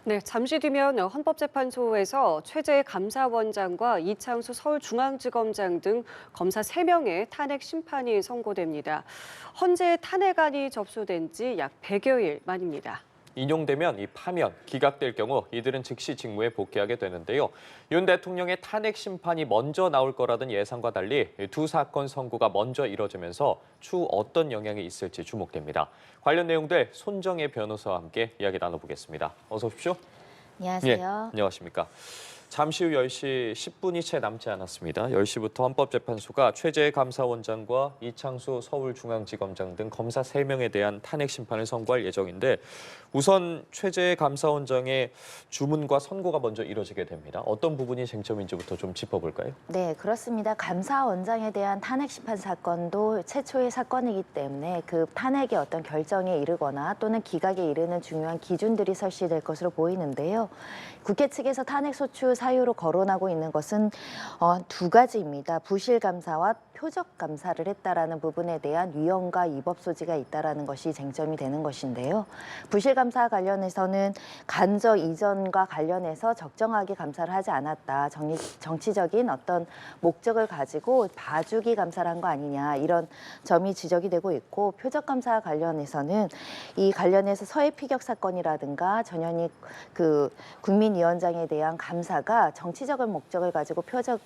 네, 잠시 뒤면 헌법재판소에서 최재 감사원장과 이창수 서울중앙지검장 등 검사 3명의 탄핵 심판이 선고됩니다. 헌재 탄핵안이 접수된 지 약 100여일 만입니다. 인용되면 이 파면, 기각될 경우 이들은 즉시 직무에 복귀하게 되는데요. 윤 대통령의 탄핵 심판이 먼저 나올 거라던 예상과 달리 두 사건 선고가 먼저 이뤄지면서 추후 어떤 영향이 있을지 주목됩니다. 관련 내용들 손정혜 변호사와 함께 이야기 나눠보겠습니다. 어서 오십시오. 안녕하세요. 안녕하십니까. 잠시 후 10시 10분이 채 남지 않았습니다. 10시부터 헌법재판소가 최재 감사원장과 이창수 서울중앙지검장 등 검사 3명에 대한 탄핵 심판을 선고할 예정인데 우선 최재 감사원장의 주문과 선고가 먼저 이뤄지게 됩니다. 어떤 부분이 쟁점인지부터 좀 짚어볼까요? 네, 그렇습니다. 감사원장에 대한 탄핵 심판 사건도 최초의 사건이기 때문에 그 탄핵의 어떤 결정에 이르거나 또는 기각에 이르는 중요한 기준들이 설치될 것으로 보이는데요. 국회 측에서 탄핵 소추 사유로 거론하고 있는 것은 두 가지입니다. 부실 감사와 표적 감사를 했다라는 부분에 대한 위헌과 위법 소지가 있다라는 것이 쟁점이 되는 것인데요. 부실 감사 관련해서는 간접 이전과 관련해서 적정하게 감사를 하지 않았다. 정치적인 어떤 목적을 가지고 봐주기 감사를 한 거 아니냐 이런 점이 지적이 되고 있고 표적 감사 관련해서는 이 관련해서 서해 피격 사건이라든가 전현희 그 국민위원장에 대한 감사가 정치적인 목적을 가지고 표적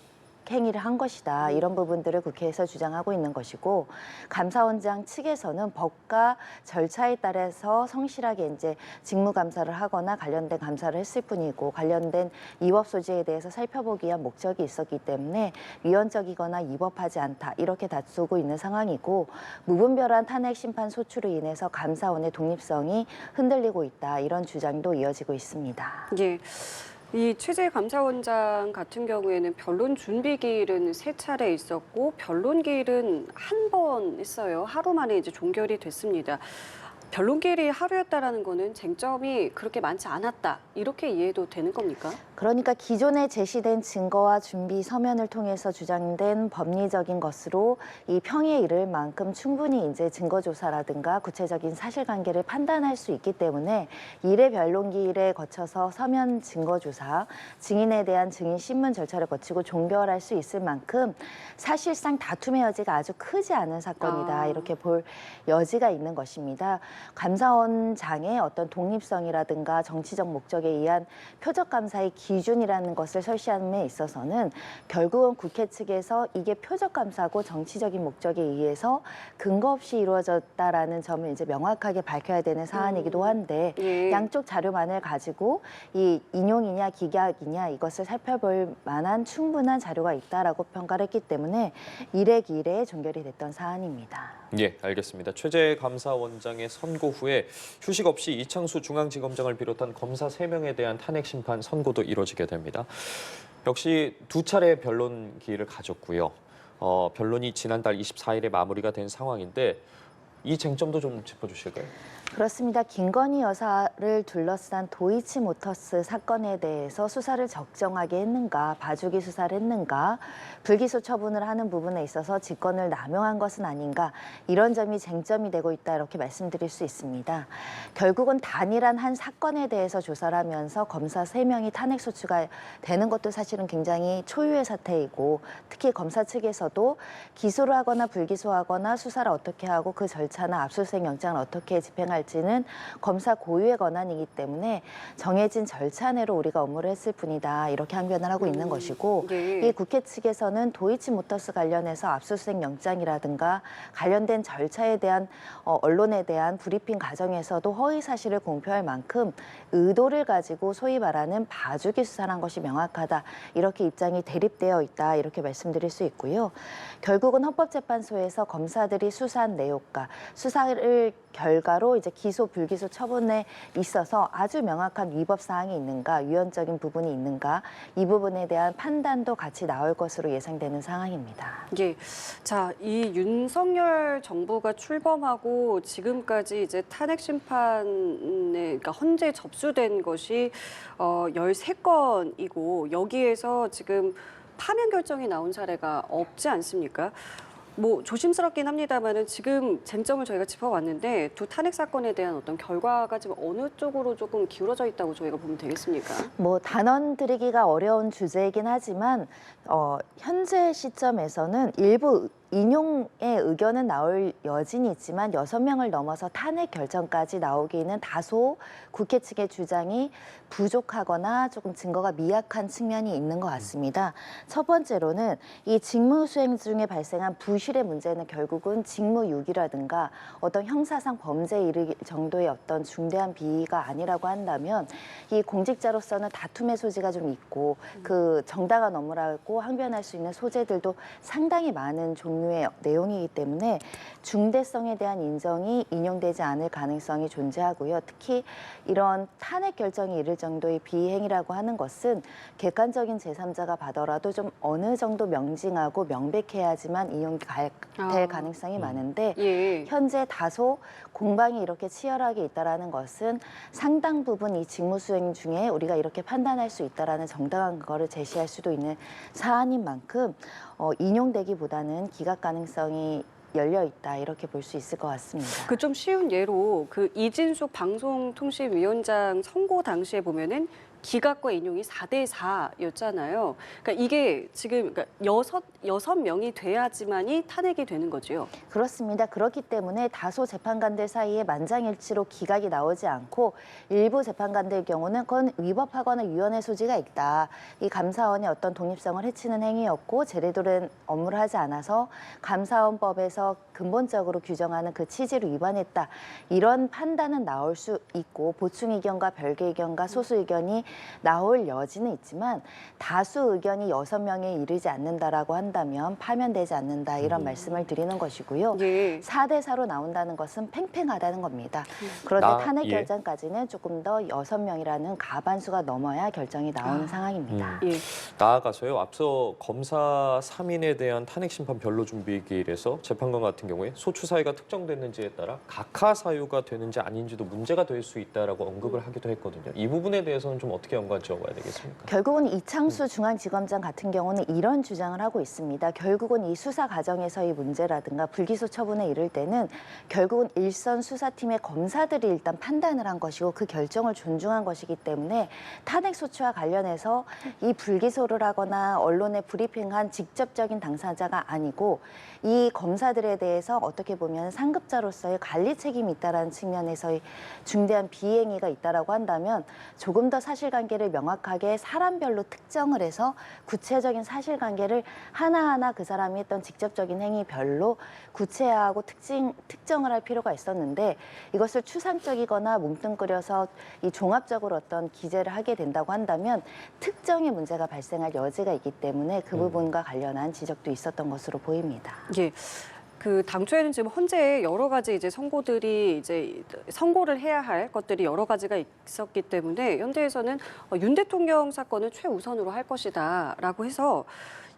행위를 한 것이다. 이런 부분들을 국회에서 주장하고 있는 것이고 감사원장 측에서는 법과 절차에 따라서 성실하게 이제 직무 감사를 하거나 관련된 감사를 했을 뿐이고 관련된 위법 소지에 대해서 살펴보기 위한 목적이 있었기 때문에 위헌적이거나 위법하지 않다. 이렇게 다투고 있는 상황이고 무분별한 탄핵 심판 소추로 인해서 감사원의 독립성이 흔들리고 있다. 이런 주장도 이어지고 있습니다. 예. 이 최재 감사원장 같은 경우에는 변론 준비기일은 3차례 있었고 변론기일은 한 번 했어요. 하루 만에 이제 종결이 됐습니다. 변론기일이 하루였다라는 거는 쟁점이 그렇게 많지 않았다. 이렇게 이해도 되는 겁니까? 그러니까 기존에 제시된 증거와 준비 서면을 통해서 주장된 법리적인 것으로 이 평에 이를 만큼 충분히 이제 증거 조사라든가 구체적인 사실관계를 판단할 수 있기 때문에 일회 변론기일에 거쳐서 서면 증거 조사, 증인에 대한 증인 신문 절차를 거치고 종결할 수 있을 만큼 사실상 다툼의 여지가 아주 크지 않은 사건이다. 이렇게 볼 여지가 있는 것입니다. 감사원장의 어떤 독립성이라든가 정치적 목적에 의한 표적 감사의 기준이라는 것을 설치함에 있어서는 결국은 국회 측에서 이게 표적 감사고 정치적인 목적에 의해서 근거 없이 이루어졌다라는 점을 이제 명확하게 밝혀야 되는 사안이기도 한데 양쪽 자료만을 가지고 이 인용이냐 기각이냐 이것을 살펴볼 만한 충분한 자료가 있다라고 평가를 했기 때문에 이례기일에 종결이 됐던 사안입니다. 예, 알겠습니다. 최재 감사원장의 선고 후에 휴식 없이 이창수 중앙지검장을 비롯한 검사 3명에 대한 탄핵 심판 선고도 이뤄지게 됩니다. 역시 2차례 변론 기일을 가졌고요. 변론이 지난달 24일에 마무리가 된 상황인데 이 쟁점도 좀 짚어주실까요? 그렇습니다. 김건희 여사를 둘러싼 도이치모터스 사건에 대해서 수사를 적정하게 했는가, 봐주기 수사를 했는가, 불기소 처분을 하는 부분에 있어서 직권을 남용한 것은 아닌가 이런 점이 쟁점이 되고 있다 이렇게 말씀드릴 수 있습니다. 결국은 단일한 한 사건에 대해서 조사를 하면서 검사 3명이 탄핵 소추가 되는 것도 사실은 굉장히 초유의 사태이고 특히 검사 측에서도 기소를 하거나 불기소하거나 수사를 어떻게 하고 그 절차나 압수수색 영장을 어떻게 집행할지는 검사 고유의 권한이기 때문에 정해진 절차 내로 우리가 업무를 했을 뿐이다. 이렇게 항변을 하고 있는 것이고 이 국회 측에서는 도이치모터스 관련해서 압수수색 영장이라든가 관련된 절차에 대한 언론에 대한 브리핑 과정에서도 허위 사실을 공표할 만큼 의도를 가지고 소위 말하는 봐주기 수사를 한 것이 명확하다. 이렇게 입장이 대립되어 있다. 이렇게 말씀드릴 수 있고요. 결국은 헌법재판소에서 검사들이 수사한 내용과 수사를 결과로 이제 기소, 불기소 처분에 있어서 아주 명확한 위법 사항이 있는가, 위헌적인 부분이 있는가 이 부분에 대한 판단도 같이 나올 것으로 예상되는 상황입니다. 예. 자, 이 윤석열 정부가 출범하고 지금까지 이제 탄핵 심판에 그러니까 헌재 접수된 것이 13건이고 여기에서 지금 파면 결정이 나온 사례가 없지 않습니까? 뭐 조심스럽긴 합니다만은 지금 쟁점을 저희가 짚어왔는데 두 탄핵 사건에 대한 어떤 결과가 지금 어느 쪽으로 조금 기울어져 있다고 저희가 보면 되겠습니까? 뭐 단언 드리기가 어려운 주제이긴 하지만 현재 시점에서는 일부 인용의 의견은 나올 여진이 있지만 6명을 넘어서 탄핵 결정까지 나오기는 다소 국회 측의 주장이 부족하거나 조금 증거가 미약한 측면이 있는 것 같습니다. 첫 번째로는 이 직무 수행 중에 발생한 부실의 문제는 결국은 직무유기라든가 어떤 형사상 범죄에 이르기 정도의 어떤 중대한 비위가 아니라고 한다면 이 공직자로서는 다툼의 소지가 좀 있고 그 정당한 업무라고 항변할 수 있는 소재들도 상당히 많은 종류의 내용이기 때문에 중대성에 대한 인정이 인용되지 않을 가능성이 존재하고요. 특히 이런 탄핵 결정이 이를 정도의 비행이라고 하는 것은 객관적인 제3자가 봐더라도 좀 어느 정도 명징하고 명백해야지만 인용될 가능성이 많은데 예. 현재 다소 공방이 이렇게 치열하게 있다라는 것은 상당 부분 이 직무 수행 중에 우리가 이렇게 판단할 수 있다라는 정당한 거를 제시할 수도 있는 사안인 만큼 인용되기보다는 기각 가능성이 열려 있다 이렇게 볼 수 있을 것 같습니다. 그 좀 쉬운 예로 그 이진숙 방송통신위원장 선고 당시에 보면은 기각과 인용이 4대 4였잖아요. 그러니까 이게 지금 그러니까 여섯 명이 돼야지만이 탄핵이 되는 거죠. 그렇습니다. 그렇기 때문에 다소 재판관들 사이에 만장일치로 기각이 나오지 않고 일부 재판관들 경우는 그건 위법하거나 위헌의 소지가 있다. 이 감사원의 어떤 독립성을 해치는 행위였고 제대로 된 업무를 하지 않아서 감사원법에서 근본적으로 규정하는 그 취지를 위반했다. 이런 판단은 나올 수 있고 보충 의견과 별개 의견과 소수 의견이 나올 여지는 있지만 다수 의견이 6명에 이르지 않는다라고 한다면 파면되지 않는다 이런 말씀을 드리는 것이고요. 예. 4대 4로 나온다는 것은 팽팽하다는 겁니다. 그런데 탄핵 예. 결정까지는 조금 더 6명이라는 가반수가 넘어야 결정이 나오는 상황입니다. 예. 나아가서요. 앞서 검사 3인에 대한 탄핵 심판 변로 준비기일에서 재판관 같은 경우에 소추 사유가 특정됐는지에 따라 각하 사유가 되는지 아닌지도 문제가 될 수 있다라고 언급을 하기도 했거든요. 이 부분에 대해서는 좀 어떻게 연관 지어봐야 되겠습니까? 결국은 이창수 중앙지검장 같은 경우는 이런 주장을 하고 있습니다. 결국은 이 수사 과정에서의 문제라든가 불기소 처분에 이를 때는 결국은 일선 수사팀의 검사들이 일단 판단을 한 것이고 그 결정을 존중한 것이기 때문에 탄핵 소추와 관련해서 이 불기소를 하거나 언론에 브리핑한 직접적인 당사자가 아니고 이 검사들에 대해서 어떻게 보면 상급자로서의 관리 책임이 있다는 측면에서의 중대한 비행위가 있다라고 한다면 조금 더 사실관계를 명확하게 사람별로 특정을 해서 구체적인 사실관계를 하나하나 그 사람이 했던 직접적인 행위별로 구체화하고 특정을 할 필요가 있었는데 이것을 추상적이거나 뭉뚱그려서 이 종합적으로 어떤 기재를 하게 된다고 한다면 특정의 문제가 발생할 여지가 있기 때문에 그 부분과 관련한 지적도 있었던 것으로 보입니다. 예. 그 당초에는 지금 헌재에 여러 가지 이제 선고들이 이제 선고를 해야 할 것들이 여러 가지가 있었기 때문에 현재에서는 윤 대통령 사건을 최우선으로 할 것이다라고 해서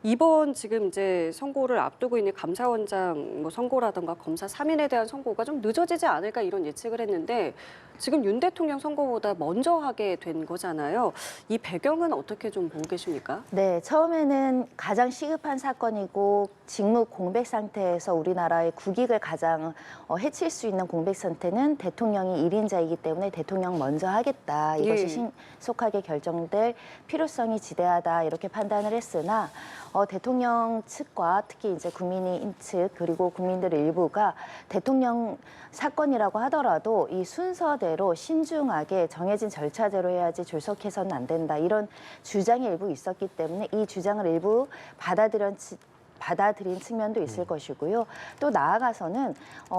이번 지금 이제 선고를 앞두고 있는 감사원장 뭐 선고라든가 검사 3인에 대한 선고가 좀 늦어지지 않을까 이런 예측을 했는데 지금 윤 대통령 선고보다 먼저 하게 된 거잖아요. 이 배경은 어떻게 좀 보고 계십니까? 네, 처음에는 가장 시급한 사건이고 직무 공백 상태에서 우리나라의 국익을 가장 해칠 수 있는 공백 상태는 대통령이 1인자이기 때문에 대통령 먼저 하겠다. 이것이 예. 신속하게 결정될 필요성이 지대하다 이렇게 판단을 했으나 대통령 측과 특히 이제 국민의 측 그리고 국민들의 일부가 대통령 사건이라고 하더라도 이 순서대로 신중하게 정해진 절차대로 해야지 졸속해서는 안 된다. 이런 주장이 일부 있었기 때문에 이 주장을 일부 받아들인 측면도 있을 것이고요. 또 나아가서는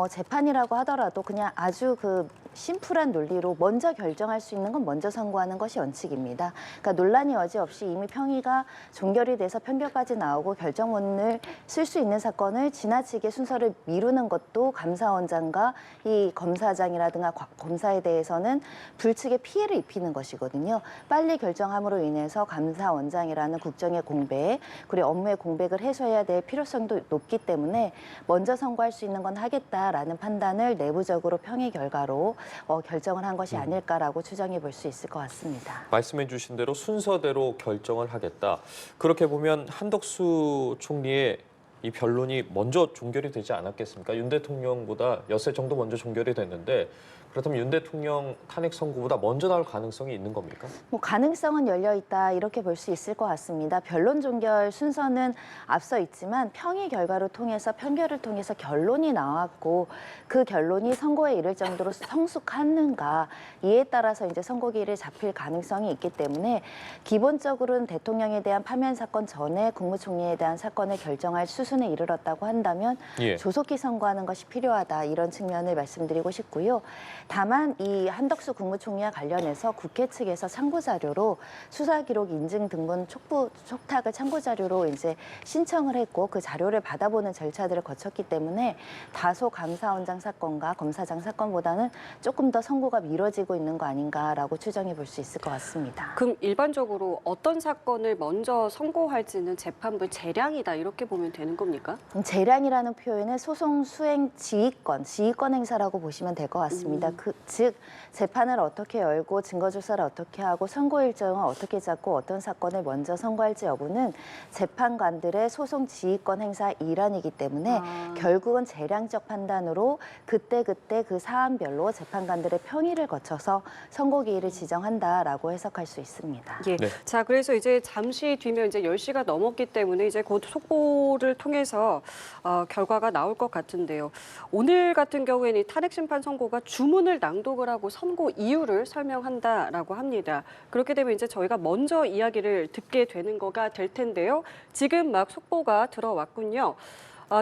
재판이라고 하더라도 그냥 아주 그 심플한 논리로 먼저 결정할 수 있는 건 먼저 선고하는 것이 원칙입니다. 그러니까 논란이 여지없이 이미 평의가 종결이 돼서 판결까지 나오고 결정문을 쓸 수 있는 사건을 지나치게 순서를 미루는 것도 감사원장과 이 검사장이라든가 검사에 대해서는 불측에 피해를 입히는 것이거든요. 빨리 결정함으로 인해서 감사원장이라는 국정의 공백 그리고 업무의 공백을 해소해야 될 필요성도 높기 때문에 먼저 선고할 수 있는 건 하겠다라는 판단을 내부적으로 평의 결과로 결정을 한 것이 아닐까라고 추정해 볼 수 있을 것 같습니다. 말씀해 주신 대로 순서대로 결정을 하겠다. 그렇게 보면 한덕수 총리의 이 변론이 먼저 종결이 되지 않았겠습니까? 윤 대통령보다 엿새 정도 먼저 종결이 됐는데 그렇다면 윤 대통령 탄핵 선고보다 먼저 나올 가능성이 있는 겁니까? 뭐 가능성은 열려 있다 이렇게 볼 수 있을 것 같습니다. 변론 종결 순서는 앞서 있지만 평의 결과를 통해서 판결을 통해서 결론이 나왔고 그 결론이 선고에 이를 정도로 성숙하는가 이에 따라서 이제 선고기일을 잡힐 가능성이 있기 때문에 기본적으로는 대통령에 대한 파면 사건 전에 국무총리에 대한 사건을 결정할 수순에 이르렀다고 한다면 예. 조속히 선고하는 것이 필요하다 이런 측면을 말씀드리고 싶고요. 다만 이 한덕수 국무총리와 관련해서 국회 측에서 참고 자료로 수사 기록 인증 등본 촉탁을 참고 자료로 이제 신청을 했고 그 자료를 받아보는 절차들을 거쳤기 때문에 다소 감사원장 사건과 검사장 사건보다는 조금 더 선고가 미뤄지고 있는 거 아닌가라고 추정해 볼 수 있을 것 같습니다. 그럼 일반적으로 어떤 사건을 먼저 선고할지는 재판부 재량이다 이렇게 보면 되는 겁니까? 재량이라는 표현은 소송 수행 지휘권 행사라고 보시면 될 것 같습니다. 즉 재판을 어떻게 열고 증거 조사를 어떻게 하고 선고 일정을 어떻게 잡고 어떤 사건을 먼저 선고할지 여부는 재판관들의 소송 지휘권 행사 일환이기 때문에 결국은 재량적 판단으로 그때 그 사안별로 재판관들의 평의를 거쳐서 선고 기일을 지정한다라고 해석할 수 있습니다. 예. 네. 자, 그래서 이제 잠시 뒤면 이제 10시가 넘었기 때문에 이제 곧 속보를 통해서 결과가 나올 것 같은데요. 오늘 같은 경우에는 이 탄핵 심판 선고가 주문을 낭독을 하고 선고 이유를 설명한다라고 합니다. 그렇게 되면 이제 저희가 먼저 이야기를 듣게 되는 거가 될 텐데요. 지금 막 속보가 들어왔군요.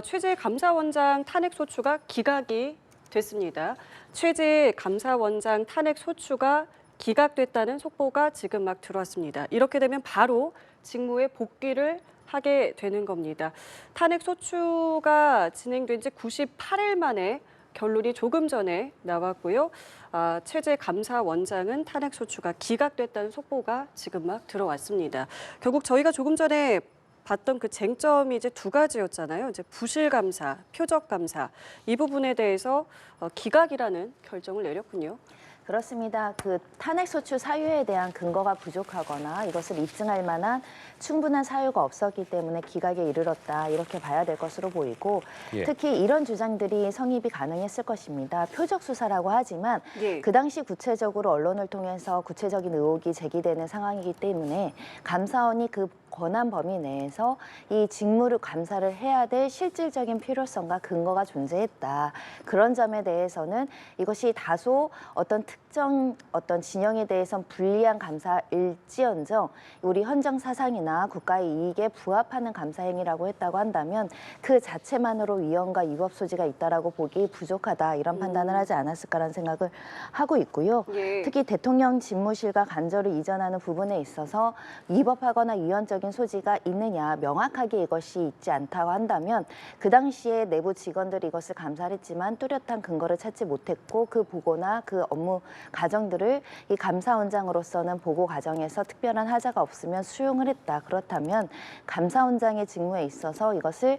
최재 감사원장 탄핵 소추가 기각이 됐습니다. 최재 감사원장 탄핵 소추가 기각됐다는 속보가 지금 막 들어왔습니다. 이렇게 되면 바로 직무에 복귀를 하게 되는 겁니다. 탄핵 소추가 진행된 지 98일 만에 결론이 조금 전에 나왔고요. 최재 감사원장은 탄핵 소추가 기각됐다는 속보가 지금 막 들어왔습니다. 결국 저희가 조금 전에 봤던 그 쟁점이 이제 두 가지였잖아요. 이제 부실 감사, 표적 감사 이 부분에 대해서 기각이라는 결정을 내렸군요. 그렇습니다. 그 탄핵 소추 사유에 대한 근거가 부족하거나 이것을 입증할 만한 충분한 사유가 없었기 때문에 기각에 이르렀다 이렇게 봐야 될 것으로 보이고 예. 특히 이런 주장들이 성립이 가능했을 것입니다. 표적 수사라고 하지만 예. 그 당시 구체적으로 언론을 통해서 구체적인 의혹이 제기되는 상황이기 때문에 감사원이 그 권한 범위 내에서 이 직무를 감사를 해야 될 실질적인 필요성과 근거가 존재했다. 그런 점에 대해서는 이것이 다소 어떤 특정 어떤 진영에 대해선 불리한 감사일지언정 우리 헌정 사상이나 국가의 이익에 부합하는 감사 행위라고 했다고 한다면 그 자체만으로 위헌과 위법 소지가 있다라고 보기 부족하다 이런 판단을 하지 않았을까라는 생각을 하고 있고요. 예. 특히 대통령 집무실과 간절을 이전하는 부분에 있어서 위법하거나 위헌적인 소지가 있느냐 명확하게 이것이 있지 않다고 한다면 그 당시에 내부 직원들이 이것을 감사를 했지만 뚜렷한 근거를 찾지 못했고 그 보고나 그 업무 과정들을 이 감사원장으로서는 보고 과정에서 특별한 하자가 없으면 수용을 했다. 그렇다면 감사원장의 직무에 있어서 이것을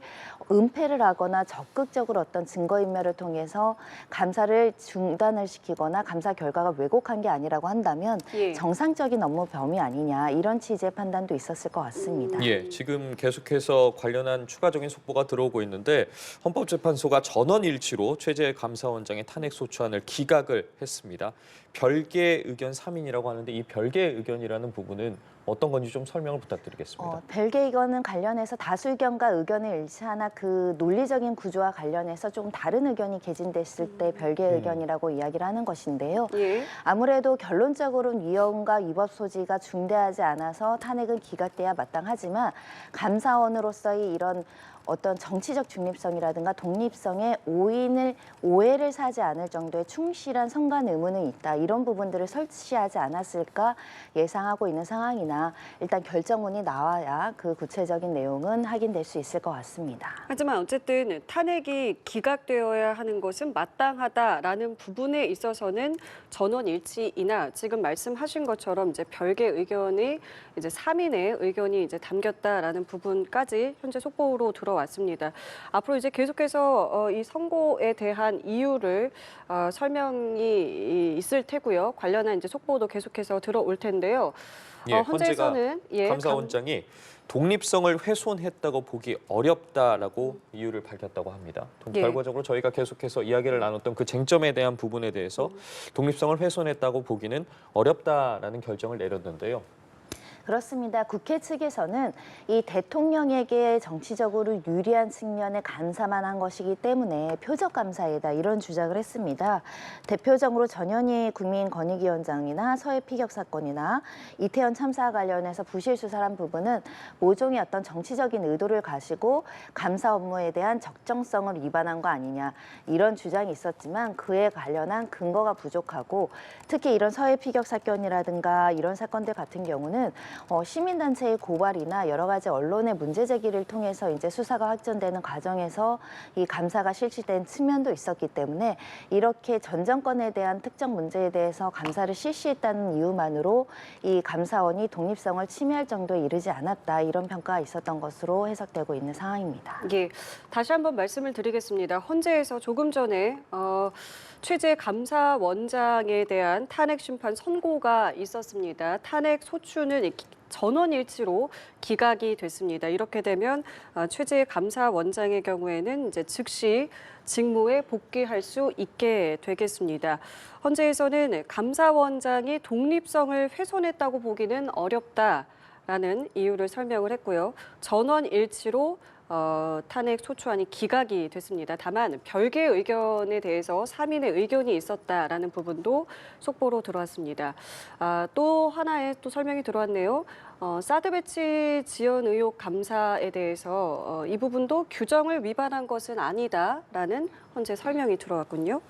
은폐를 하거나 적극적으로 어떤 증거인멸을 통해서 감사를 중단을 시키거나 감사 결과가 왜곡한 게 아니라고 한다면 예. 정상적인 업무 범위 아니냐 이런 취지의 판단도 있었을 것 같습니다. 예, 지금 계속해서 관련한 추가적인 속보가 들어오고 있는데 헌법재판소가 전원 일치로 최재 감사원장의 탄핵 소추안을 기각을 했습니다. 별개 의견 3인이라고 하는데 이 별개 의견이라는 부분은 어떤 건지 좀 설명을 부탁드리겠습니다. 별개 의견은 관련해서 다수 의견과 의견을 일치하나 그 논리적인 구조와 관련해서 좀 다른 의견이 개진됐을 때 별개 의견이라고 이야기를 하는 것인데요. 예. 아무래도 결론적으로는 위헌과 위법 소지가 중대하지 않아서 탄핵은 기각돼야 마땅하지만 감사원으로서의 이런 어떤 정치적 중립성이라든가 독립성에 오해를 사지 않을 정도의 충실한 선관 의무는 있다. 이런 부분들을 설치하지 않았을까 예상하고 있는 상황이나 일단 결정문이 나와야 그 구체적인 내용은 확인될 수 있을 것 같습니다. 하지만 어쨌든 탄핵이 기각되어야 하는 것은 마땅하다라는 부분에 있어서는 전원 일치이나 지금 말씀하신 것처럼 이제 별개 의견이 이제 3인의 의견이 이제 담겼다라는 부분까지 현재 속보로 들어왔습니다. 들어왔습니다. 앞으로 이제 계속해서 이 선고에 대한 이유를 설명이 있을 테고요. 관련한 이제 속보도 계속해서 들어올 텐데요. 예, 헌재에서는 감사원장이 독립성을 훼손했다고 보기 어렵다라고 이유를 밝혔다고 합니다. 예. 결과적으로 저희가 계속해서 이야기를 나눴던 그 쟁점에 대한 부분에 대해서 독립성을 훼손했다고 보기는 어렵다라는 결정을 내렸는데요. 그렇습니다. 국회 측에서는 이 대통령에게 정치적으로 유리한 측면에 감사만 한 것이기 때문에 표적 감사이다 이런 주장을 했습니다. 대표적으로 전현희 국민권익위원장이나 서해 피격 사건이나 이태원 참사와 관련해서 부실 수사를 한 부분은 모종의 어떤 정치적인 의도를 가지고 감사 업무에 대한 적정성을 위반한 거 아니냐 이런 주장이 있었지만 그에 관련한 근거가 부족하고 특히 이런 서해 피격 사건이라든가 이런 사건들 같은 경우는 시민단체의 고발이나 여러 가지 언론의 문제 제기를 통해서 이제 수사가 확전되는 과정에서 이 감사가 실시된 측면도 있었기 때문에 이렇게 전 정권에 대한 특정 문제에 대해서 감사를 실시했다는 이유만으로 이 감사원이 독립성을 침해할 정도에 이르지 않았다 이런 평가가 있었던 것으로 해석되고 있는 상황입니다. 예, 다시 한번 말씀을 드리겠습니다. 헌재에서 조금 전에 최재 감사원장에 대한 탄핵 심판 선고가 있었습니다. 탄핵 소추는 전원일치로 기각이 됐습니다. 이렇게 되면 최재 감사원장의 경우에는 이제 즉시 직무에 복귀할 수 있게 되겠습니다. 헌재에서는 감사원장이 독립성을 훼손했다고 보기는 어렵다라는 이유를 설명을 했고요. 전원일치로 탄핵 소추안이 기각이 됐습니다. 다만 별개의 의견에 대해서 3인의 의견이 있었다라는 부분도 속보로 들어왔습니다. 또 하나의 또 설명이 들어왔네요. 사드 배치 지원 의혹 감사에 대해서 이 부분도 규정을 위반한 것은 아니다라는 헌재 설명이 들어왔군요.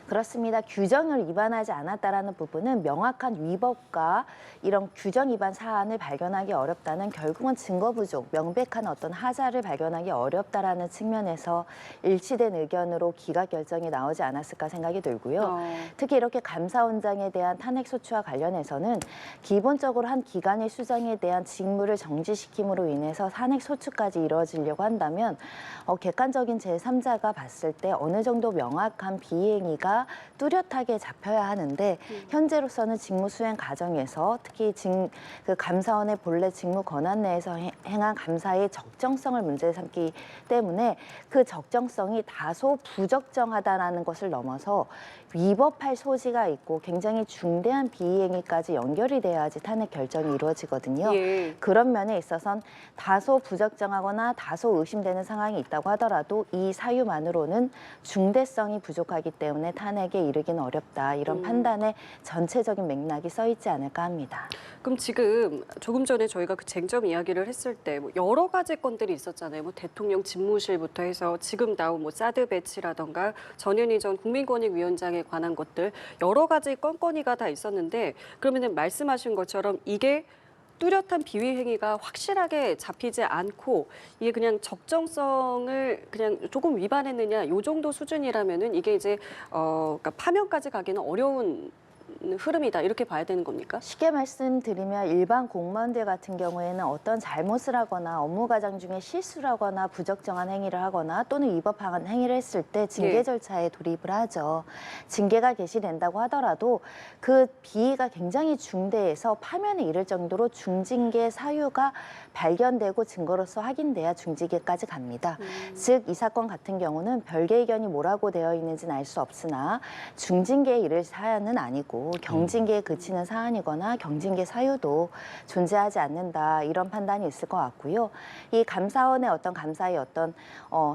그렇습니다. 규정을 위반하지 않았다라는 부분은 명확한 위법과 이런 규정 위반 사안을 발견하기 어렵다는 결국은 증거 부족, 명백한 어떤 하자를 발견하기 어렵다라는 측면에서 일치된 의견으로 기각 결정이 나오지 않았을까 생각이 들고요. 특히 이렇게 감사원장에 대한 탄핵 소추와 관련해서는 기본적으로 한 기관의 수장에 대한 직무를 정지시킴으로 인해서 탄핵 소추까지 이루어지려고 한다면 객관적인 제3자가 봤을 때 어느 정도 명확한 비행위가 뚜렷하게 잡혀야 하는데 현재로서는 직무 수행 과정에서 특히 그 감사원의 본래 직무 권한 내에서 행한 감사의 적정성을 문제 삼기 때문에 그 적정성이 다소 부적정하다라는 것을 넘어서 위법할 소지가 있고 굉장히 중대한 비행위까지 연결이 돼야지 탄핵 결정이 이루어지거든요. 예. 그런 면에 있어서는 다소 부적정하거나 다소 의심되는 상황이 있다고 하더라도 이 사유만으로는 중대성이 부족하기 때문에 탄핵에 이르기는 어렵다. 이런 판단에 전체적인 맥락이 써 있지 않을까 합니다. 그럼 지금 조금 전에 저희가 그 쟁점 이야기를 했을 때 뭐 여러 가지 건들이 있었잖아요. 뭐 대통령 집무실부터 해서 지금 나온 뭐 사드 배치라던가 전현희 전 국민권익위원장에 관한 것들 여러 가지 건건이가 다 있었는데 그러면은 말씀하신 것처럼 이게 뚜렷한 비위 행위가 확실하게 잡히지 않고 이게 그냥 적정성을 그냥 조금 위반했느냐 요 정도 수준이라면은 이게 이제 그러니까 파면까지 가기는 어려운 흐름이다 이렇게 봐야 되는 겁니까? 쉽게 말씀드리면 일반 공무원들 같은 경우에는 어떤 잘못을 하거나 업무 과정 중에 실수를 하거나 부적정한 행위를 하거나 또는 위법한 행위를 했을 때 징계 네. 절차에 돌입을 하죠. 징계가 개시된다고 하더라도 그 비위가 굉장히 중대해서 파면에 이를 정도로 중징계 사유가 발견되고 증거로서 확인돼야 중징계까지 갑니다. 즉 이 사건 같은 경우는 별개 의견이 뭐라고 되어 있는지는 알 수 없으나 중징계에 이를 사안은 아니고 경징계에 그치는 사안이거나 경징계 사유도 존재하지 않는다 이런 판단이 있을 것 같고요. 이 감사원의 어떤 감사의 어떤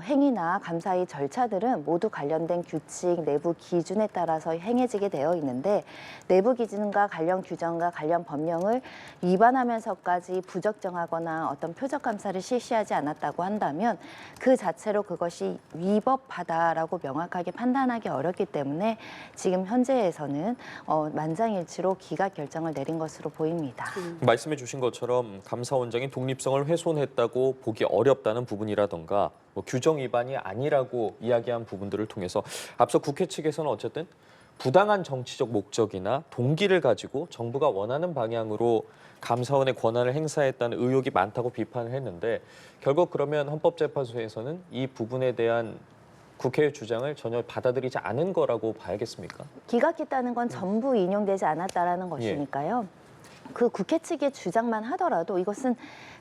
행위나 감사의 절차들은 모두 관련된 규칙, 내부 기준에 따라서 행해지게 되어 있는데 내부 기준과 관련 규정과 관련 법령을 위반하면서까지 부적정하거나 어떤 표적 감사를 실시하지 않았다고 한다면 그 자체로 그것이 위법하다라고 명확하게 판단하기 어렵기 때문에 지금 현재에서는 만장일치로 기각 결정을 내린 것으로 보입니다. 말씀해 주신 것처럼 감사원장이 독립성을 훼손했다고 보기 어렵다는 부분이라던가 뭐 규정 위반이 아니라고 이야기한 부분들을 통해서 앞서 국회 측에서는 어쨌든 부당한 정치적 목적이나 동기를 가지고 정부가 원하는 방향으로 감사원의 권한을 행사했다는 의혹이 많다고 비판을 했는데 결국 그러면 헌법재판소에서는 이 부분에 대한 국회의 주장을 전혀 받아들이지 않은 거라고 봐야겠습니까? 기각했다는 건 전부 인용되지 않았다라는 것이니까요. 그 국회 측의 주장만 하더라도 이것은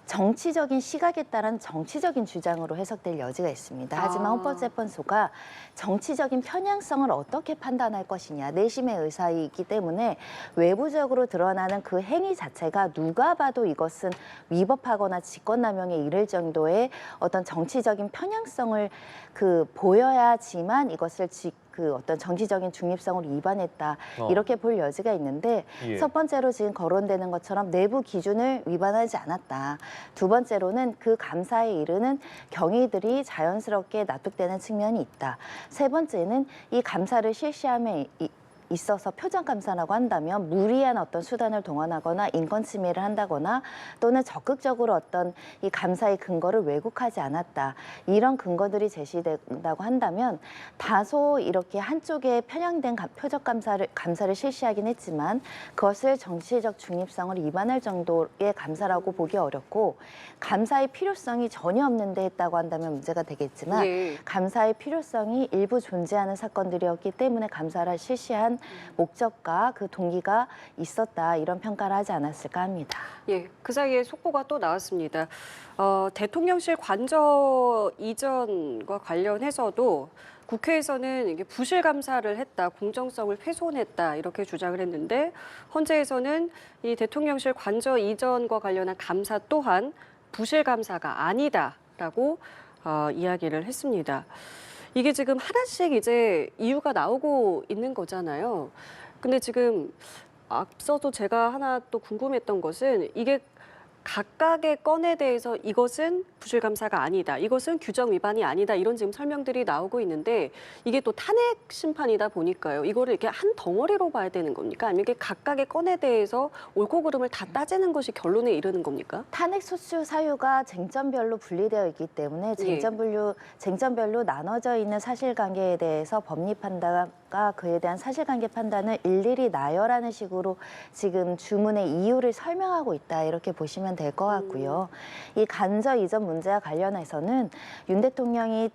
정치적인 시각에 따른 정치적인 주장으로 해석될 여지가 있습니다. 하지만 헌법재판소가 정치적인 편향성을 어떻게 판단할 것이냐, 내심의 의사이기 때문에 외부적으로 드러나는 그 행위 자체가 누가 봐도 이것은 위법하거나 직권남용에 이를 정도의 어떤 정치적인 편향성을 보여야지만 이것을 어떤 정치적인 중립성을 위반했다 이렇게 볼 여지가 있는데 예. 첫 번째로 지금 거론되는 것처럼 내부 기준을 위반하지 않았다. 두 번째로는 그 감사에 이르는 경위들이 자연스럽게 납득되는 측면이 있다. 세 번째는 이 감사를 실시함에 있어서 표정 감사라고 한다면 무리한 어떤 수단을 동원하거나 인권 침해를 한다거나 또는 적극적으로 어떤 이 감사의 근거를 왜곡하지 않았다. 이런 근거들이 제시된다고 한다면 다소 이렇게 한쪽에 편향된 표적 감사를 실시하긴 했지만 그것을 정치적 중립성을 위반할 정도의 감사라고 보기 어렵고 감사의 필요성이 전혀 없는데 했다고 한다면 문제가 되겠지만 예. 감사의 필요성이 일부 존재하는 사건들이었기 때문에 감사를 실시한 목적과 그 동기가 있었다 이런 평가를 하지 않았을까 합니다. 예, 그 사이에 속보가 또 나왔습니다. 대통령실 관저 이전과 관련해서도 국회에서는 이게 부실 감사를 했다, 공정성을 훼손했다 이렇게 주장을 했는데 헌재에서는 이 대통령실 관저 이전과 관련한 감사 또한 부실 감사가 아니다라고 이야기를 했습니다. 이게 지금 하나씩 이제 이유가 나오고 있는 거잖아요. 근데 지금 앞서도 제가 하나 또 궁금했던 것은 이게 각각의 건에 대해서 이것은 부실감사가 아니다, 이것은 규정 위반이 아니다 이런 지금 설명들이 나오고 있는데 이게 또 탄핵 심판이다 보니까요. 이거를 이렇게 한 덩어리로 봐야 되는 겁니까? 아니면 이게 각각의 건에 대해서 옳고 그름을 다 따지는 것이 결론에 이르는 겁니까? 탄핵 소추 사유가 쟁점별로 분리되어 있기 때문에 쟁점별로 나눠져 있는 사실관계에 대해서 법리 판단과 그에 대한 사실관계 판단을 일일이 나열하는 식으로 지금 주문의 이유를 설명하고 있다 이렇게 보시면 될 것 같고요. 이 간저 이전 문제와 관련해서는 윤 대통령이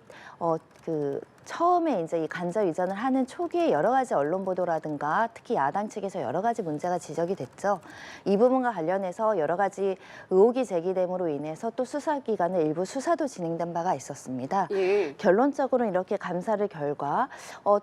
처음에 이제 이 간접 이전을 하는 초기에 여러 가지 언론 보도라든가 특히 야당 측에서 여러 가지 문제가 지적이 됐죠. 이 부분과 관련해서 여러 가지 의혹이 제기됨으로 인해서 또 수사기관의 일부 수사도 진행된 바가 있었습니다. 예. 결론적으로는 이렇게 감사를 결과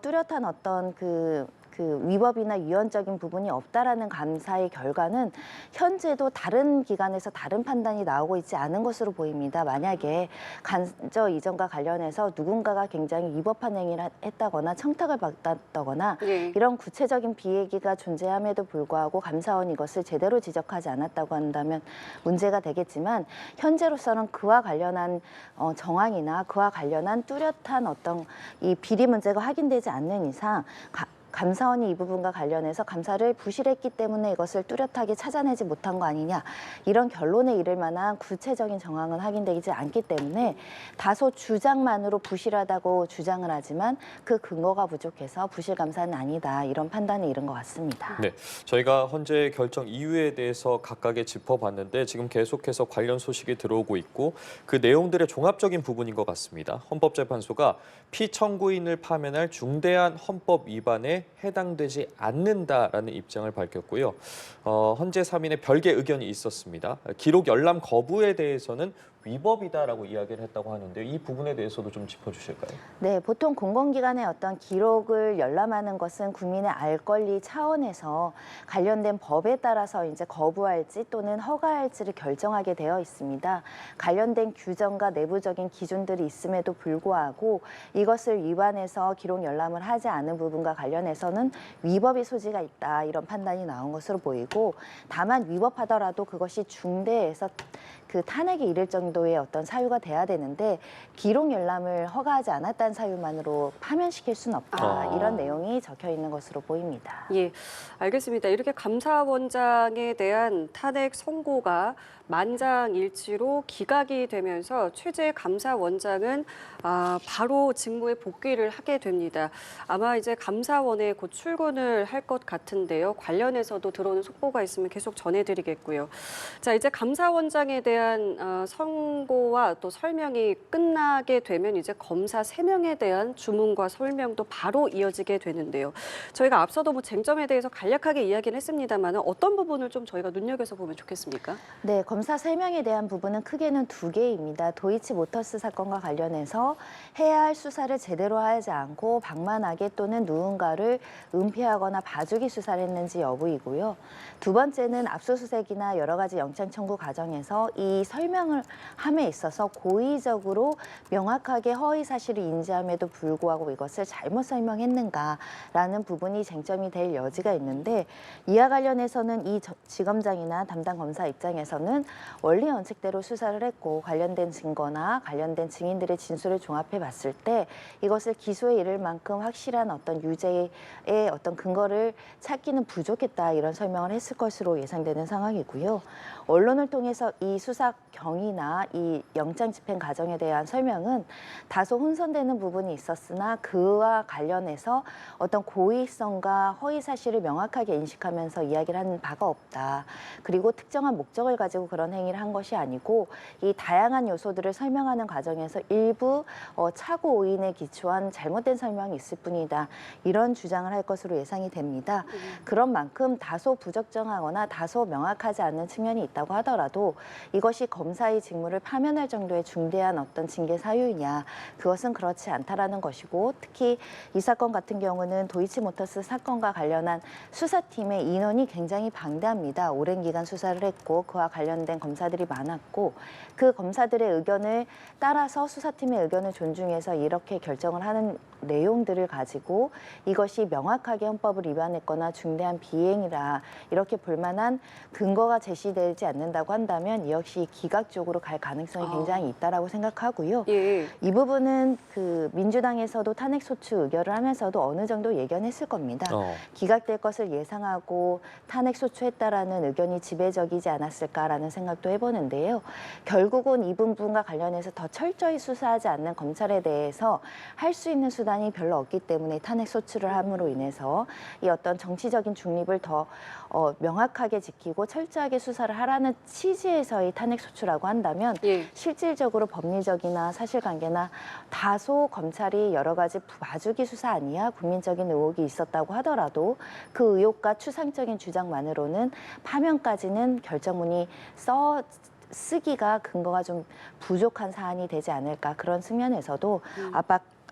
뚜렷한 어떤 그 위법이나 위헌적인 부분이 없다라는 감사의 결과는 현재도 다른 기관에서 다른 판단이 나오고 있지 않은 것으로 보입니다. 만약에 간저 이전과 관련해서 누군가가 굉장히 위법한 행위를 했다거나 청탁을 받았다거나 예. 이런 구체적인 비얘기가 존재함에도 불구하고 감사원이 이것을 제대로 지적하지 않았다고 한다면 문제가 되겠지만 현재로서는 그와 관련한 정황이나 그와 관련한 뚜렷한 어떤 이 비리 문제가 확인되지 않는 이상 감사원이 이 부분과 관련해서 감사를 부실했기 때문에 이것을 뚜렷하게 찾아내지 못한 거 아니냐 이런 결론에 이를 만한 구체적인 정황은 확인되지 않기 때문에 다소 주장만으로 부실하다고 주장을 하지만 그 근거가 부족해서 부실 감사는 아니다 이런 판단에 이른 것 같습니다. 네, 저희가 헌재 결정 이유에 대해서 각각에 짚어봤는데 지금 계속해서 관련 소식이 들어오고 있고 그 내용들의 종합적인 부분인 것 같습니다. 헌법재판소가 피청구인을 파면할 중대한 헌법 위반에 해당되지 않는다라는 입장을 밝혔고요. 헌재 3인의 별개 의견이 있었습니다. 기록 열람 거부에 대해서는 위법이다라고 이야기를 했다고 하는데 이 부분에 대해서도 좀 짚어주실까요? 네, 보통 공공기관의 어떤 기록을 열람하는 것은 국민의 알 권리 차원에서 관련된 법에 따라서 이제 거부할지 또는 허가할지를 결정하게 되어 있습니다. 관련된 규정과 내부적인 기준들이 있음에도 불구하고 이것을 위반해서 기록 열람을 하지 않은 부분과 관련해서는 위법의 소지가 있다 이런 판단이 나온 것으로 보이고 다만 위법하더라도 그것이 중대해서 그 탄핵에 이를 정도의 어떤 사유가 돼야 되는데 기록 열람을 허가하지 않았다는 사유만으로 파면시킬 수는 없다. 이런 내용이 적혀 있는 것으로 보입니다. 예, 알겠습니다. 이렇게 감사원장에 대한 탄핵 선고가 만장일치로 기각이 되면서 최재 감사원장은 바로 직무에 복귀를 하게 됩니다. 아마 이제 감사원에 곧 출근을 할 것 같은데요. 관련해서도 들어오는 속보가 있으면 계속 전해드리겠고요. 자, 이제 감사원장에 대한 선고와 또 설명이 끝나게 되면 이제 검사 3명에 대한 주문과 설명도 바로 이어지게 되는데요. 저희가 앞서도 뭐 쟁점에 대해서 간략하게 이야기를 했습니다만 어떤 부분을 좀 저희가 눈여겨서 보면 좋겠습니까? 네, 검사 3명에 대한 부분은 크게는 2개입니다. 도이치모터스 사건과 관련해서 해야 할 수사를 제대로 하지 않고 방만하게 또는 누군가를 은폐하거나 봐주기 수사를 했는지 여부이고요. 두 번째는 압수수색이나 여러 가지 영장 청구 과정에서 이 설명을 함에 있어서 고의적으로 명확하게 허위 사실을 인지함에도 불구하고 이것을 잘못 설명했는가라는 부분이 쟁점이 될 여지가 있는데 이와 관련해서는 이 지검장이나 담당 검사 입장에서는 원리 원칙대로 수사를 했고 관련된 증거나 관련된 증인들의 진술을 종합해 봤을 때 이것을 기소에 이를 만큼 확실한 어떤 유죄의 어떤 근거를 찾기는 부족했다 이런 설명을 했을 것으로 예상되는 상황이고요. 언론을 통해서 이 수사 경위나 이 영장 집행 과정에 대한 설명은 다소 혼선되는 부분이 있었으나 그와 관련해서 어떤 고의성과 허위 사실을 명확하게 인식하면서 이야기를 한 바가 없다. 그리고 특정한 목적을 가지고 그런 행위를 한 것이 아니고 이 다양한 요소들을 설명하는 과정에서 일부 착오 오인에 기초한 잘못된 설명이 있을 뿐이다. 이런 주장을 할 것으로 예상이 됩니다. 그런 만큼 다소 부적정하거나 다소 명확하지 않는 측면이 있다고 하더라도 이것이 검사의 직무를 파면할 정도의 중대한 어떤 징계 사유이냐 그것은 그렇지 않다라는 것이고 특히 이 사건 같은 경우는 도이치모터스 사건과 관련한 수사팀의 인원이 굉장히 방대합니다. 오랜 기간 수사를 했고 그와 관련된 검사들이 많았고 그 검사들의 의견을 따라서 수사팀의 의견을 존중해서 이렇게 결정을 하는 내용들을 가지고 이것이 명확하게 헌법을 위반했거나 중대한 비행이라 이렇게 볼 만한 근거가 제시되지 않는다고 한다면 이 역시 기각적으로 갈 가능성이 굉장히 있다라고 생각하고요. 예. 이 부분은 그 민주당에서도 탄핵소추 의결을 하면서도 어느 정도 예견했을 겁니다. 기각될 것을 예상하고 탄핵소추했다라는 의견이 지배적이지 않았을까라는 생각도 해보는데요. 결국은 이 부분과 관련해서 더 철저히 수사하지 않는 검찰에 대해서 할 수 있는 수단이 별로 없기 때문에 탄핵소추를 함으로 인해서 이 어떤 정치적인 중립을 더 명확하게 지키고 철저하게 수사를 하라는 취지에서의 탄핵소추라고 한다면 실질적으로 법리적이나 사실관계나 다소 검찰이 여러 가지 봐주기 수사 아니야 국민적인 의혹이 있었다고 하더라도 그 의혹과 추상적인 주장만으로는 파면까지는 결정문이 쓰기가 근거가 좀 부족한 사안이 되지 않을까 그런 측면에서도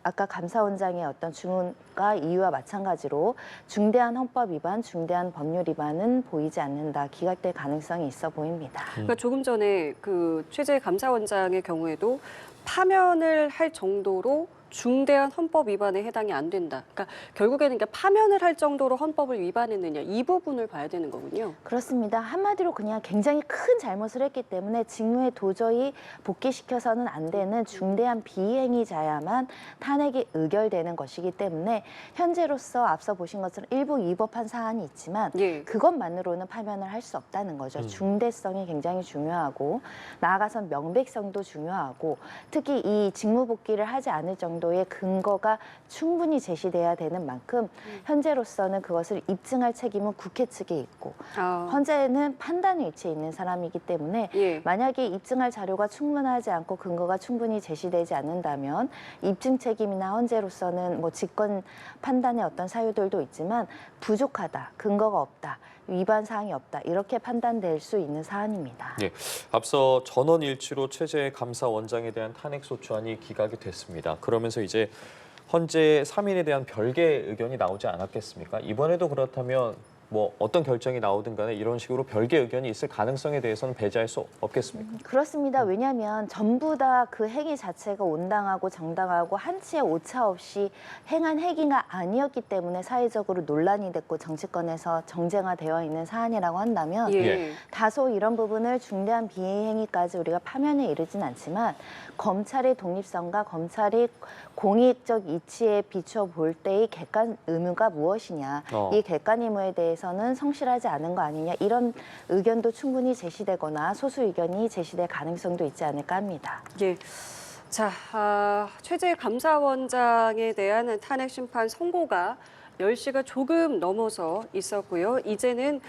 아까 감사원장의 어떤 주문과 이유와 마찬가지로 중대한 헌법 위반, 중대한 법률 위반은 보이지 않는다. 기각될 가능성이 있어 보입니다. 그러니까 조금 전에 그 최재 감사원장의 경우에도 파면을 할 정도로 중대한 헌법 위반에 해당이 안 된다. 그러니까 결국에는 파면을 할 정도로 헌법을 위반했느냐 이 부분을 봐야 되는 거군요. 그렇습니다. 한마디로 그냥 굉장히 큰 잘못을 했기 때문에 직무에 도저히 복귀시켜서는 안 되는 중대한 비행위자야만 탄핵이 의결되는 것이기 때문에 현재로서 앞서 보신 것처럼 일부 위법한 사안이 있지만 그것만으로는 파면을 할 수 없다는 거죠. 중대성이 굉장히 중요하고 나아가선 명백성도 중요하고 특히 이 직무 복귀를 하지 않을 정도의 근거가 충분히 제시돼야 되는 만큼 현재로서는 그것을 입증할 책임은 국회 측에 있고 현재는 판단 위치에 있는 사람이기 때문에 만약에 입증할 자료가 충분하지 않고 근거가 충분히 제시되지 않는다면 입증 책임이나 현재로서는 뭐 직권 판단의 어떤 사유들도 있지만 부족하다, 근거가 없다, 위반 사항이 없다 이렇게 판단될 수 있는 사안입니다. 앞서 전원일치로 최재 감사원장에 대한 탄핵소추안이 기각이 됐습니다. 그러면서 이제 헌재 3인에 대한 별개 의견이 나오지 않았겠습니까? 이번에도 그렇다면 뭐 어떤 결정이 나오든 간에 이런 식으로 별개 의견이 있을 가능성에 대해서는 배제할 수 없겠습니까? 그렇습니다. 왜냐하면 전부 다 그 행위 자체가 온당하고 정당하고 한치의 오차 없이 행한 행위가 아니었기 때문에 사회적으로 논란이 됐고 정치권에서 정쟁화되어 있는 사안이라고 한다면 예. 다소 이런 부분을 중대한 비행위까지 우리가 파면에 이르진 않지만 검찰의 독립성과 검찰이 공익적 이치에 비춰 볼 때의 객관 의무가 무엇이냐, 이 객관 의무에 대해서는 성실하지 않은 거 아니냐, 이런 의견도 충분히 제시되거나 소수 의견이 제시될 가능성도 있지 않을까 합니다. 예. 자, 최재 감사원장에 대한 탄핵 심판 선고가 10시가 조금 넘어서 있었고요. 이제는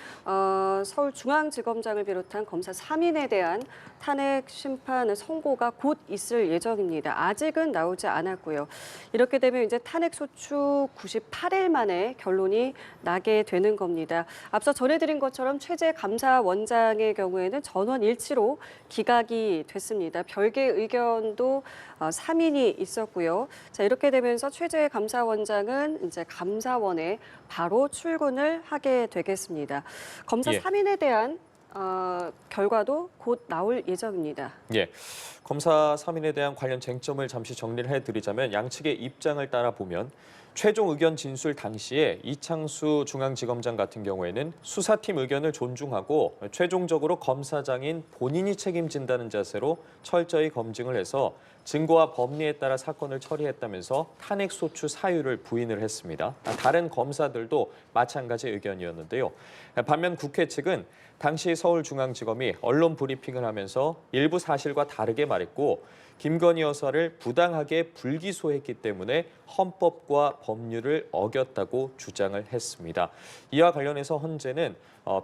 서울중앙지검장을 비롯한 검사 3인에 대한 탄핵 심판 선고가 곧 있을 예정입니다. 아직은 나오지 않았고요. 이렇게 되면 이제 탄핵 소추 98일 만에 결론이 나게 되는 겁니다. 앞서 전해드린 것처럼 최재 감사원장의 경우에는 전원 일치로 기각이 됐습니다. 별개 의견도 3인이 있었고요. 자, 이렇게 되면서 최재 감사원장은 이제 감사원에 바로 출근을 하게 되겠습니다. 검사 예. 3인에 대한 결과도 곧 나올 예정입니다. 예. 검사 3인에 대한 관련 쟁점을 잠시 정리를 해드리자면 양측의 입장을 따라 보면 최종 의견 진술 당시에 이창수 중앙지검장 같은 경우에는 수사팀 의견을 존중하고 최종적으로 검사장인 본인이 책임진다는 자세로 철저히 검증을 해서 증거와 법리에 따라 사건을 처리했다면서 탄핵소추 사유를 부인을 했습니다. 다른 검사들도 마찬가지 의견이었는데요. 반면 국회 측은 당시 서울중앙지검이 언론 브리핑을 하면서 일부 사실과 다르게 말했고 김건희 여사를 부당하게 불기소했기 때문에 헌법과 법률을 어겼다고 주장을 했습니다. 이와 관련해서 헌재는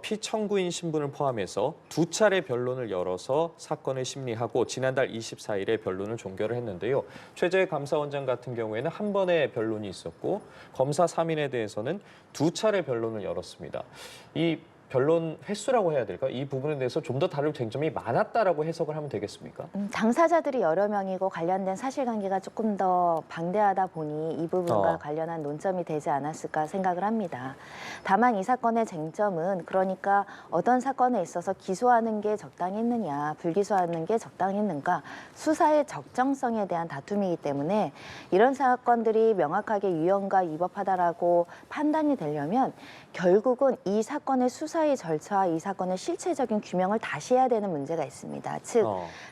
피청구인 신분을 포함해서 2차례 변론을 열어서 사건을 심리하고 지난달 24일에 변론을 종결을 했는데요. 최재 감사원장 같은 경우에는 한 번의 변론이 있었고 검사 3인에 대해서는 2차례 변론을 열었습니다. 이 변론 횟수라고 해야 될까? 이 부분에 대해서 좀 더 다룰 쟁점이 많았다라고 해석을 하면 되겠습니까? 당사자들이 여러 명이고 관련된 사실관계가 조금 더 방대하다 보니 이 부분과 관련한 논점이 되지 않았을까 생각을 합니다. 다만 이 사건의 쟁점은 그러니까 어떤 사건에 있어서 기소하는 게 적당했느냐, 불기소하는 게 적당했는가, 수사의 적정성에 대한 다툼이기 때문에 이런 사건들이 명확하게 유형과 위법하다라고 판단이 되려면 결국은 이 사건의 수사의 절차와 이 사건의 실체적인 규명을 다시 해야 되는 문제가 있습니다. 즉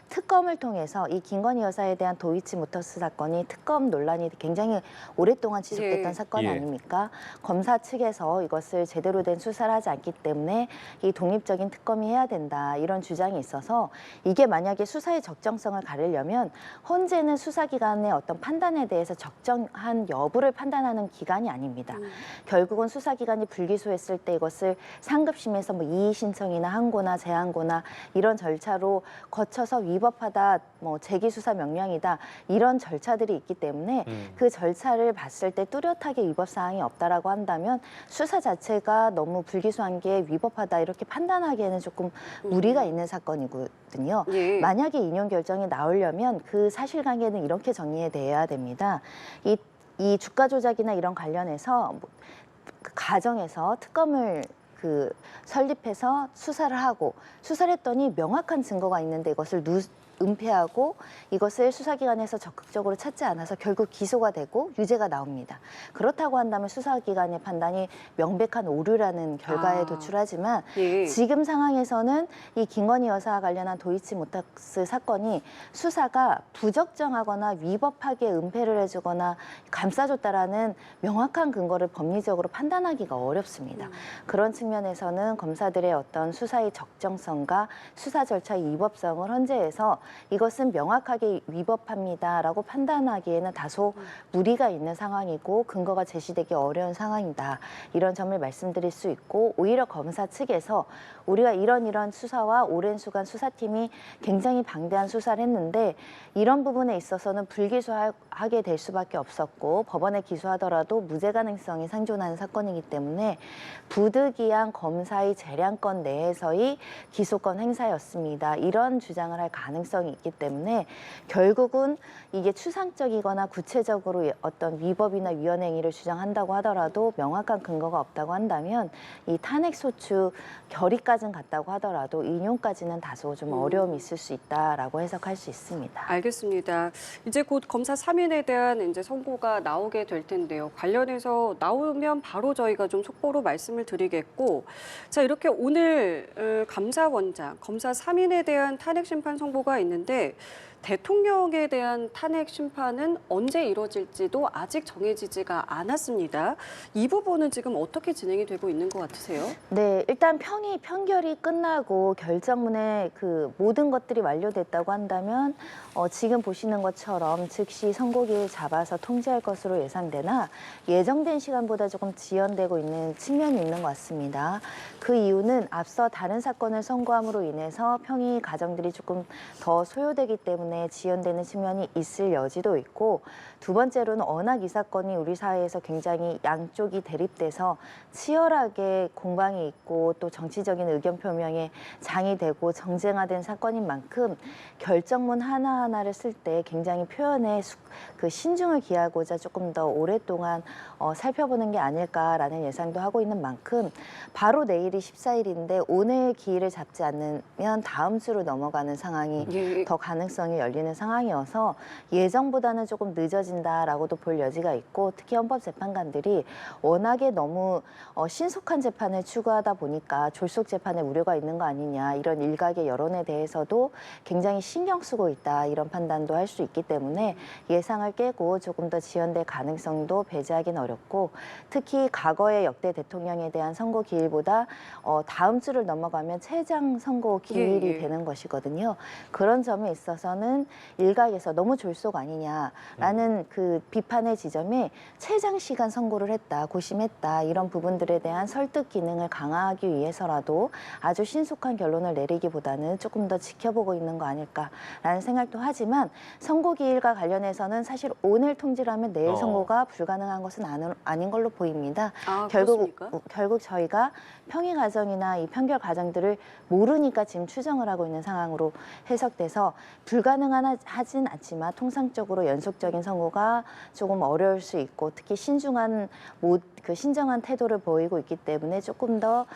특검을 통해서 이 김건희 여사에 대한 도이치모터스 사건이 특검 논란이 굉장히 오랫동안 지속됐던 사건 아닙니까? 검사 측에서 이것을 제대로 된 수사를 하지 않기 때문에 이 독립적인 특검이 해야 된다 이런 주장이 있어서 이게 만약에 수사의 적정성을 가르려면 헌재는 수사기관의 어떤 판단에 대해서 적정한 여부를 판단하는 기관이 아닙니다. 결국은 수사기관이 불기소했을 때 이것을 상급심에서 뭐 이의 신청이나 항고나 재항고나 이런 절차로 거쳐서 위법하다, 뭐 재기수사 명령이다 이런 절차들이 있기 때문에 그 절차를 봤을 때 뚜렷하게 위법 사항이 없다라고 한다면 수사 자체가 너무 불기소한 게 위법하다 이렇게 판단하기에는 조금 무리가 있는 사건이거든요. 만약에 인용 결정이 나오려면 그 사실관계는 이렇게 정리돼야 됩니다. 이 주가 조작이나 이런 관련해서 그 가정에서 특검을 설립해서 수사를 하고 수사를 했더니 명확한 증거가 있는데 이것을 은폐하고 이것을 수사기관에서 적극적으로 찾지 않아서 결국 기소가 되고 유죄가 나옵니다. 그렇다고 한다면 수사기관의 판단이 명백한 오류라는 결과에 도출하지만 지금 상황에서는 이 김건희 여사와 관련한 도이치모터스 사건이 수사가 부적정하거나 위법하게 은폐를 해주거나 감싸줬다라는 명확한 근거를 법리적으로 판단하기가 어렵습니다. 그런 측면에서는 검사들의 어떤 수사의 적정성과 수사 절차의 위법성을 헌재에서 이것은 명확하게 위법합니다라고 판단하기에는 다소 무리가 있는 상황이고 근거가 제시되기 어려운 상황이다. 이런 점을 말씀드릴 수 있고 오히려 검사 측에서 우리가 이런 수사와 오랜 수간 수사팀이 굉장히 방대한 수사를 했는데 이런 부분에 있어서는 불기소하게 될 수밖에 없었고 법원에 기소하더라도 무죄 가능성이 상존하는 사건이기 때문에 부득이한 검사의 재량권 내에서의 기소권 행사였습니다. 이런 주장을 할 가능성이 가능성이 있기 때문에 결국은 이게 추상적이거나 구체적으로 어떤 위법이나 위헌행위를 주장한다고 하더라도 명확한 근거가 없다고 한다면 이 탄핵소추 결의까지는 갔다고 하더라도 인용까지는 다소 좀 어려움이 있을 수 있다라고 해석할 수 있습니다. 알겠습니다. 이제 곧 검사 3인에 대한 이제 선고가 나오게 될 텐데요. 관련해서 나오면 바로 저희가 좀 속보로 말씀을 드리겠고, 자, 이렇게 오늘 감사원장, 검사 3인에 대한 탄핵 심판 선고가 있는데 대통령에 대한 탄핵 심판은 언제 이뤄질지도 아직 정해지지가 않았습니다. 이 부분은 지금 어떻게 진행이 되고 있는 것 같으세요? 네, 일단 판결이 끝나고 결정문에 그 모든 것들이 완료됐다고 한다면 지금 보시는 것처럼 즉시 선고기를 잡아서 통지할 것으로 예상되나 예정된 시간보다 조금 지연되고 있는 측면이 있는 것 같습니다. 그 이유는 앞서 다른 사건을 선고함으로 인해서 평의 과정들이 조금 더 소요되기 때문에 지연되는 측면이 있을 여지도 있고, 두 번째로는 워낙 이 사건이 우리 사회에서 굉장히 양쪽이 대립돼서 치열하게 공방이 있고 또 정치적인 의견 표명에 장이 되고 정쟁화된 사건인 만큼 결정문 하나하나를 쓸 때 굉장히 표현에 그 신중을 기하고자 조금 더 오랫동안 살펴보는 게 아닐까라는 예상도 하고 있는 만큼 바로 내일이 14일인데 오늘 기일을 잡지 않으면 다음 주로 넘어가는 상황이 더 가능성이 열리는 상황이어서 예정보다는 조금 늦어진다라고도 볼 여지가 있고, 특히 헌법재판관들이 워낙에 너무 신속한 재판을 추구하다 보니까 졸속 재판에 우려가 있는 거 아니냐, 이런 일각의 여론에 대해서도 굉장히 신경 쓰고 있다, 이런 판단도 할 수 있기 때문에 예상을 깨고 조금 더 지연될 가능성도 배제하기는 어렵고, 특히 과거의 역대 대통령에 대한 선고 기일보다 다음 주를 넘어가면 최장 선고 기일이 되는 것이거든요. 그런 점에 있어서는 일각에서 너무 졸속 아니냐라는 그 비판의 지점에 최장 시간 선고를 했다, 고심했다, 이런 부분들에 대한 설득 기능을 강화하기 위해서라도 아주 신속한 결론을 내리기보다는 조금 더 지켜보고 있는 거 아닐까라는 생각도 하지만, 선고 기일과 관련해서는 사실 오늘 통지를 하면 내일 선고가 불가능한 것은 아닌 걸로 보입니다. 결국 저희가 평의 과정이나 이 판결 과정들을 모르니까 지금 추정을 하고 있는 상황으로 해석돼서 불가능하진 않지만 통상적으로 연속적인 선고가 조금 어려울 수 있고, 특히 신중한 신중한 태도를 보이고 있기 때문에 조금 더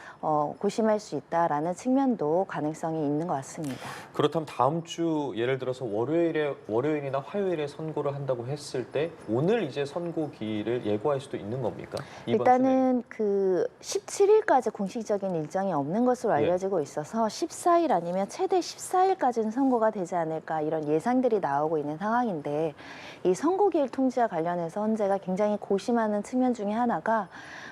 고심할 수 있다라는 측면도 가능성이 있는 것 같습니다. 그렇다면 다음 주 예를 들어서 월요일이나 화요일에 선고를 한다고 했을 때 오늘 이제 선고기를 예고할 수도 있는 겁니까? 일단은 그 17일까지 공식적인 일정이 없는 것으로 알려지고 있어서 14일 아니면 최대 14일까지는 선고가 되지 않을까, 이런 예상들이 나오고 있는 상황인데, 이 선고기일 통지와 관련해서 헌재가 굉장히 고심하는 측면 중에 하나가,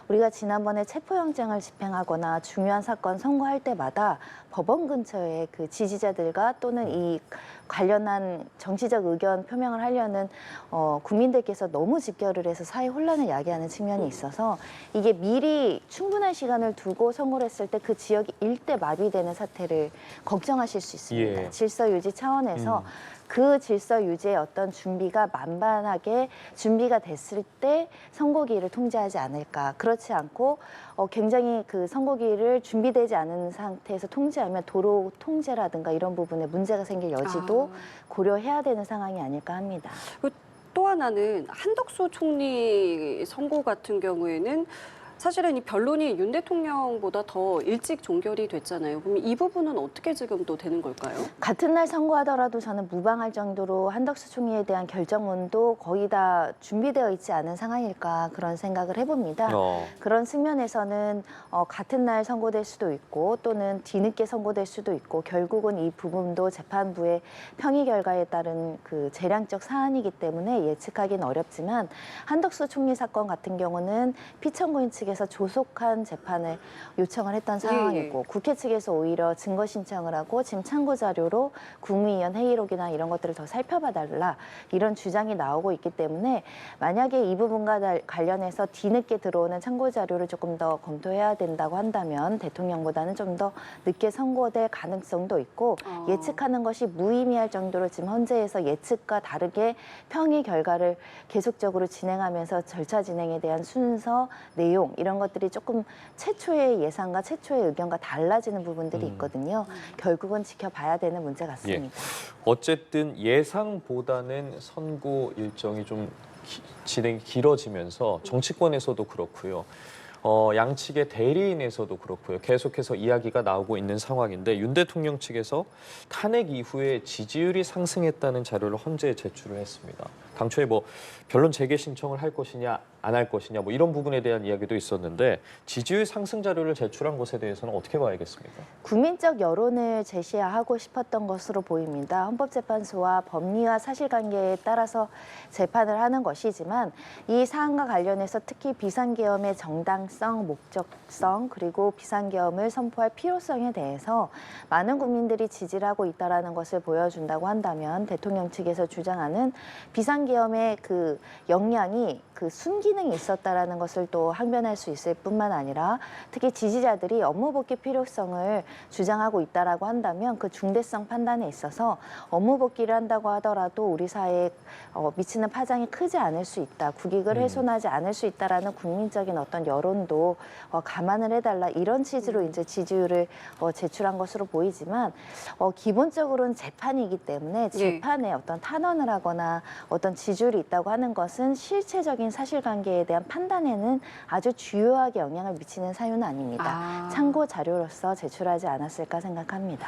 우리가 지난번에 체포영장을 집행하거나 중요한 사건 선고할 때마다 법원 근처에 그 지지자들과 또는 이 관련한 정치적 의견 표명을 하려는 국민들께서 너무 집결을 해서 사회 혼란을 야기하는 측면이 있어서 이게 미리 충분한 시간을 두고 선고를 했을 때 그 지역이 일대 마비되는 사태를 걱정하실 수 있습니다. 질서 유지 차원에서 그 질서 유지의 어떤 준비가 만반하게 준비가 됐을 때 선고기일을 통지하지 않을까. 그렇지 않고 굉장히 그 선고기일을 준비되지 않은 상태에서 통지하면 도로 통제라든가 이런 부분에 문제가 생길 여지도 고려해야 되는 상황이 아닐까 합니다. 또 하나는 한덕수 총리 선고 같은 경우에는 사실은 이 변론이 윤 대통령보다 더 일찍 종결이 됐잖아요. 그럼 이 부분은 어떻게 지금 또 되는 걸까요? 같은 날 선고하더라도 저는 무방할 정도로 한덕수 총리에 대한 결정문도 거의 다 준비되어 있지 않은 상황일까, 그런 생각을 해봅니다. 그런 측면에서는 같은 날 선고될 수도 있고 또는 뒤늦게 선고될 수도 있고, 결국은 이 부분도 재판부의 평의 결과에 따른 그 재량적 사안이기 때문에 예측하기는 어렵지만, 한덕수 총리 사건 같은 경우는 피청구인 측에서 조속한 재판을 요청을 했던 상황이고, 국회 측에서 오히려 증거 신청을 하고 지금 참고 자료로 국무위원 회의록이나 이런 것들을 더 살펴봐달라, 이런 주장이 나오고 있기 때문에 만약에 이 부분과 관련해서 뒤늦게 들어오는 참고 자료를 조금 더 검토해야 된다고 한다면 대통령보다는 좀 더 늦게 선고될 가능성도 있고, 예측하는 것이 무의미할 정도로 지금 헌재에서 예측과 다르게 평의 결과를 계속적으로 진행하면서 절차 진행에 대한 순서, 내용 이런 것들이 조금 최초의 예상과 최초의 의견과 달라지는 부분들이 있거든요. 결국은 지켜봐야 되는 문제 같습니다. 어쨌든 예상보다는 선고 일정이 좀 진행이 길어지면서 정치권에서도 그렇고요. 양측의 대리인에서도 그렇고요. 계속해서 이야기가 나오고 있는 상황인데 윤 대통령 측에서 탄핵 이후에 지지율이 상승했다는 자료를 헌재에 제출을 했습니다. 당초에 뭐 변론 재개 신청을 할 것이냐 안 할 것이냐 뭐 이런 부분에 대한 이야기도 있었는데 지지율 상승 자료를 제출한 것에 대해서는 어떻게 봐야겠습니까? 국민적 여론을 제시하고 싶었던 것으로 보입니다. 헌법재판소와 법리와 사실관계에 따라서 재판을 하는 것이지만 이 사안과 관련해서 특히 비상계엄의 정당성, 목적성 그리고 비상계엄을 선포할 필요성에 대해서 많은 국민들이 지지를 하고 있다는 것을 보여준다고 한다면 대통령 측에서 주장하는 비상계엄의 그 역량이 그 순기능이 있었다라는 것을 또 항변할 수 있을 뿐만 아니라 특히 지지자들이 업무 복귀 필요성을 주장하고 있다라고 한다면 그 중대성 판단에 있어서 업무 복귀를 한다고 하더라도 우리 사회에 미치는 파장이 크지 않을 수 있다. 국익을 훼손하지 않을 수 있다라는 국민적인 어떤 여론도 감안을 해달라 이런 취지로 이제 지지율을 제출한 것으로 보이지만 기본적으로는 재판이기 때문에 재판에 어떤 탄원을 하거나 어떤 지지율이 있다고 하는 것은 실체적인 사실관계에 대한 판단에는 아주 주요하게 영향을 미치는 사유는 아닙니다. 참고 자료로서 제출하지 않았을까 생각합니다.